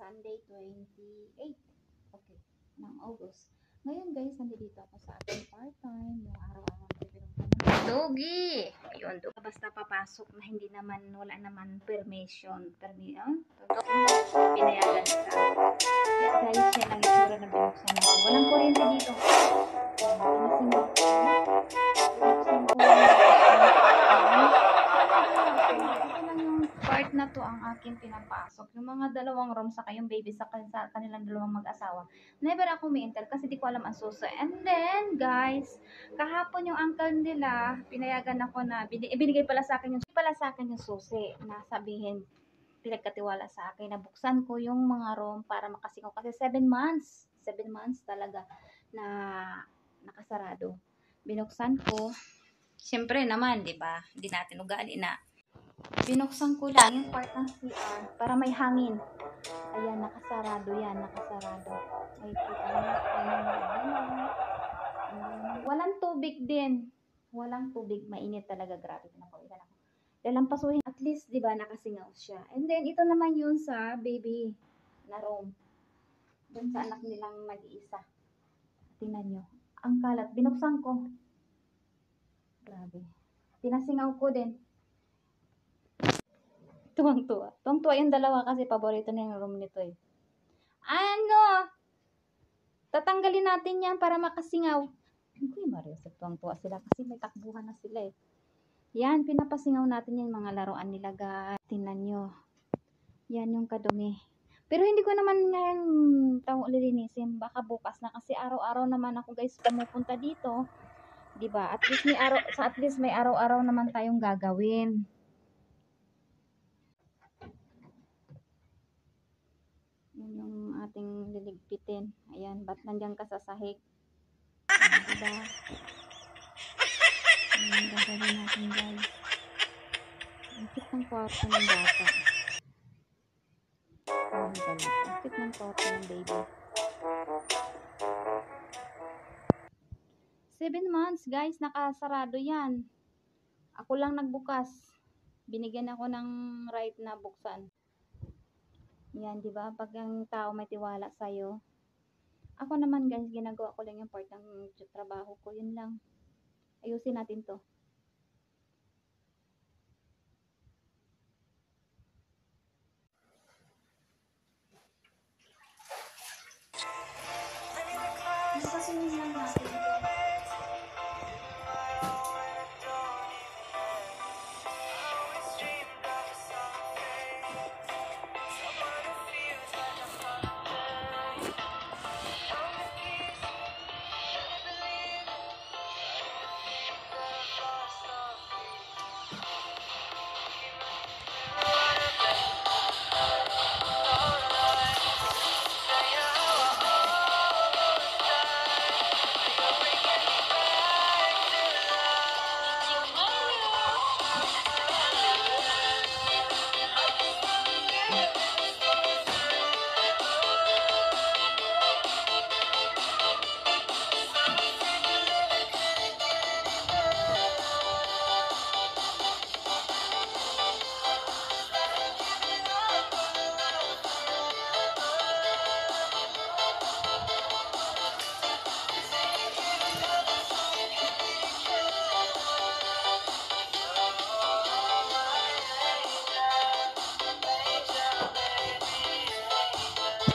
Sunday 28. Okay, ng August. Ngayon guys, nandito ako sa ating part-time, yung araw-araw ko pinuntahan. Dogi! Ayun, basta papasok na hindi naman, wala naman permission. Pinayagan ka. Kaya guys, yan ang itsura na binuksan natin. Walang kuryente dito. Pinasingaw ko. Binuksan ko. Part na to ang akin pinapasok. Yung mga dalawang room sa kayong baby sa kanilang dalawang mag-asawa. Never ako may-enter kasi di ko alam ang susi. And then, guys, kahapon yung uncle nila, pinayagan ako na, binigay pala sa akin yung susi na sabihin, pinagkatiwala sa akin, nabuksan ko yung mga room para makasingaw. Kasi 7 months talaga na nakasarado. Binuksan ko. Siyempre naman, di ba? Hindi natin ugali na binuksan ko lang yung part ng CR para may hangin. Ayan, nakasarado yan, nakasarado. Ay, kita mo. Walang tubig din. Walang tubig. Mainit talaga. Grabe. Pinapawisan ako. Lalampasuhin. At least, di ba, nakasingaw siya. And then, ito naman yun sa baby na room. Doon sa anak nilang mag-iisa. Tingnan nyo. Ang kalat. Binuksan ko. Grabe. Pinasingaw ko din. Tuwang-tuwa. Tuwang-tuwa yung dalawa kasi paborito na yung room nito eh. Ano? Tatanggalin natin yan para makasingaw. Uy, Mario, tuwang-tuwa sila kasi may takbuhan na sila eh. Yan, pinapasingaw natin yung mga laruan nila guys. Tingnan nyo. Yan yung kadumi. Pero hindi ko naman ngayon lilinisin. Baka bukas na kasi araw-araw naman ako guys pumupunta dito. Diba? At least may araw-araw naman tayong gagawin. Yun yung ating liligpitin. Ayan, ba't nandiyan ka sa sahig? Diba? Ayan, gagawin natin guys. Ang cute ng kwarto ng bata. Ang galit. Ang cute ng kwarto ng baby. 7 months guys, nakasarado yan. Ako lang nagbukas. Binigyan ako ng right na buksan. Yan, di ba? Pag ang tao may tiwala sa'yo. Ako naman guys, ginagawa ko lang yung part ng trabaho ko. Yun lang. Ayusin natin to. Masasinin lang natin.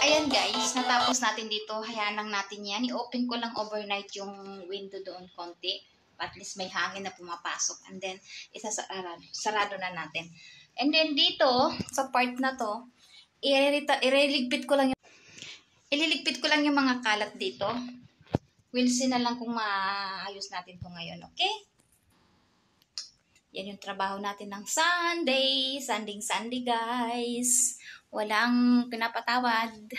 Ayan guys, natapos natin dito. Hayaan lang natin yan. I-open ko lang overnight yung window doon konti. At least may hangin na pumapasok. And then, sarado na natin. And then dito, sa part na to, ililigpit ko lang yung mga kalat dito. We'll see na lang kung maayos natin to ngayon, okay? Yan yung trabaho natin ng Sunday. Sunday guys. Walang pinapatawad.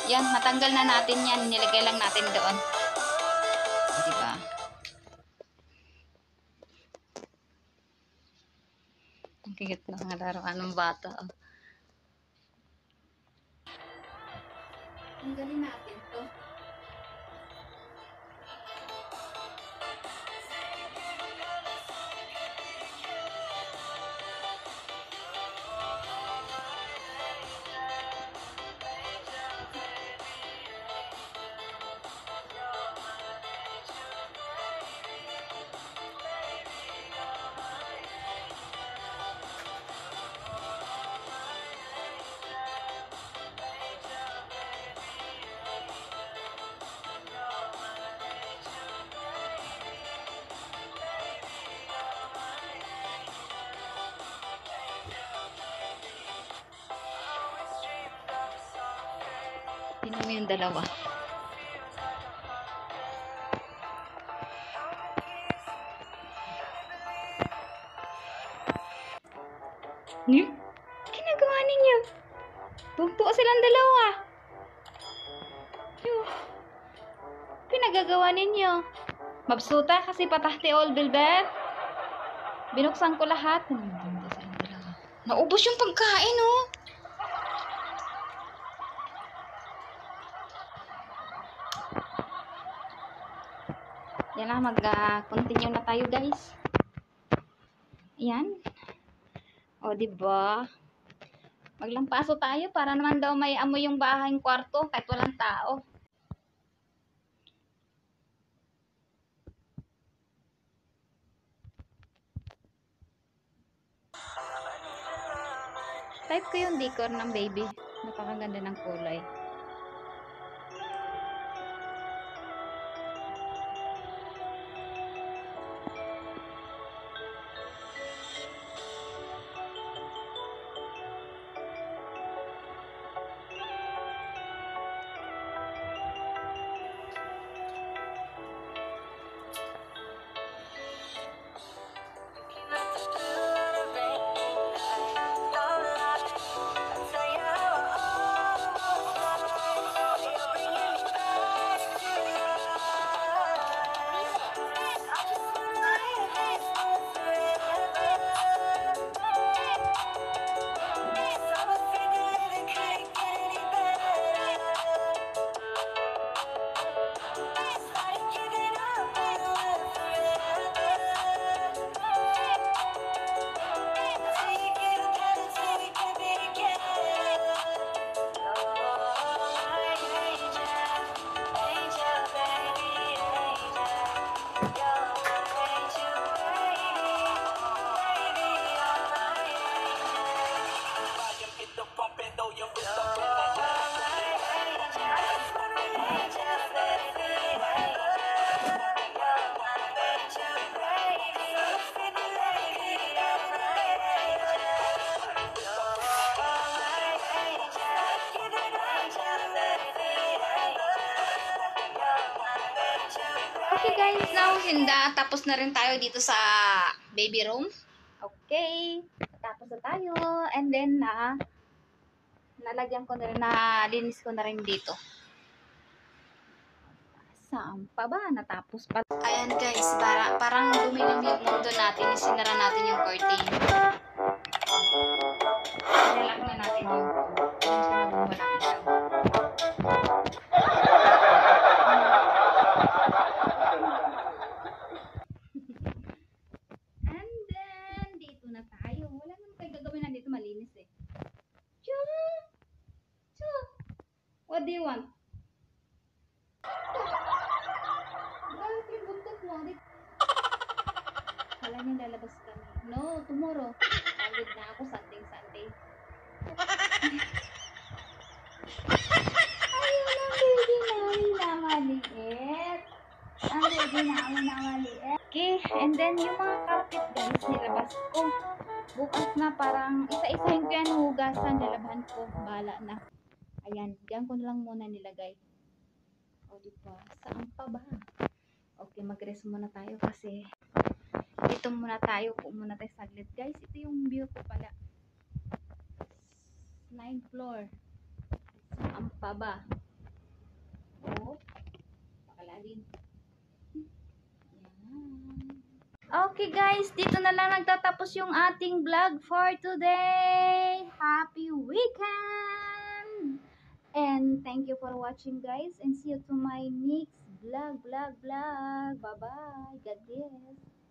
Yan, matanggal na natin yan. Nilagay lang natin doon. Diba? Ang cute na mga laruan ng bata. Tanggalin natin to. Tingnan mo yung dalawa. Ginagawa ninyo? Bumpo silang dalawa. Pinagagawa ninyo? Mabsuta kasi patahti all bilbet. Binuksan ko lahat. Naubos yung pagkain, oh. Yan lang, mag-continue na tayo, guys. Ayan. O, diba? Maglampaso tayo para naman daw may amoy yung bahay, yung kwarto, kahit walang tao. Type ko yung decor ng baby. Napakaganda ng kulay. Okay guys, now tapos na rin tayo dito sa baby room. Okay, tapos na tayo. And then nalagyan ko na rin, nalinis ko na rin dito. Saan pa ba? Natapos pa. Ayan guys, parang dumilim yung mundo natin. Sinara natin yung curtain. Nilak na natin yung and then, dito na tayo. Wala naman tayo gagawin na dito, malinis eh. What do you want? Bakit yung buntot mo? Kala niyo lalabas kami. No, tomorrow. Pagod na ako, Sunday. Ayun ang baby namin na maliit. Ang baby namin na maliit. Okay, and then yung mga carpet guys, nilabas ko. Bukas na parang isa-isahin ko yan hugasan, lalabahan ko, bahala na. Ayan, diyan ko na lang muna nilagay. O, diba? Saan pa ba? Okay, mag-rest muna tayo kasi dito muna tayo. Upo muna tayo saglit. Guys, ito yung view ko pala. 9th floor. Saan pa ba? O, pakalalin. Ayan. Okay guys, dito na lang nagtatapos yung ating vlog for today. Happy weekend! And thank you for watching guys, and see you to my next vlog. Bye bye. God bless.